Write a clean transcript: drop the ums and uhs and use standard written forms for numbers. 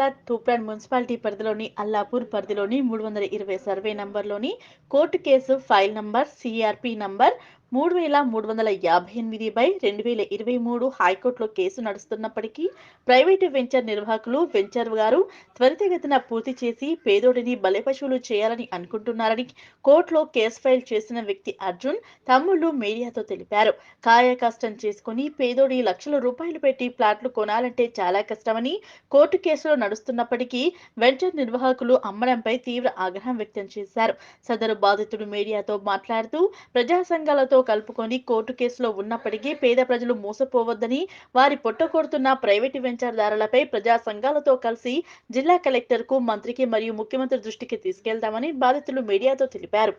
జిల్లా తూప్రాన్ మున్సిపాలిటీ పరిధిలోని అల్లాపూర్ పరిధిలోని 320 సర్వే నంబర్లోని court case file number CRP number 3358/2023 హైకోర్టులో కేసు నడుస్తున్నప్పటికీ ప్రైవేటు వెంచర్ నిర్వాహకులు వెంచర్ గారు త్వరితగతిన పూర్తి చేసి పేదోడిని బలిపశువులు చేయాలని అనుకుంటున్నారని కోర్టులో కేసు ఫైల్ చేసిన వ్యక్తి అర్జున్ తమ్ముళ్లు మీడియాతో తెలిపారు. కాయ కష్టం చేసుకుని పేదోడి లక్షల రూపాయలు పెట్టి ప్లాట్లు కొనాలంటే చాలా కష్టమని, కోర్టు కేసులో నడుస్తున్నప్పటికీ వెంచర్ నిర్వాహకులు అమ్మడంపై తీవ్ర ఆగ్రహం వ్యక్తం చేశారు. సదరు బాధితుడు మీడియాతో మాట్లాడుతూ ప్రజా సంఘాలతో కలుపుకొని కోర్టు కేసులో ఉన్నప్పటికీ పేద ప్రజలు మోసపోవద్దని, వారి పొట్టకొడుతున్న ప్రైవేటు వెంచర్దారులపై ప్రజా సంఘాలతో కలిసి జిల్లా కలెక్టర్కు, మంత్రికి మరియు ముఖ్యమంత్రి దృష్టికి తీసుకెళ్తామని బాధితులు మీడియాతో తెలిపారు.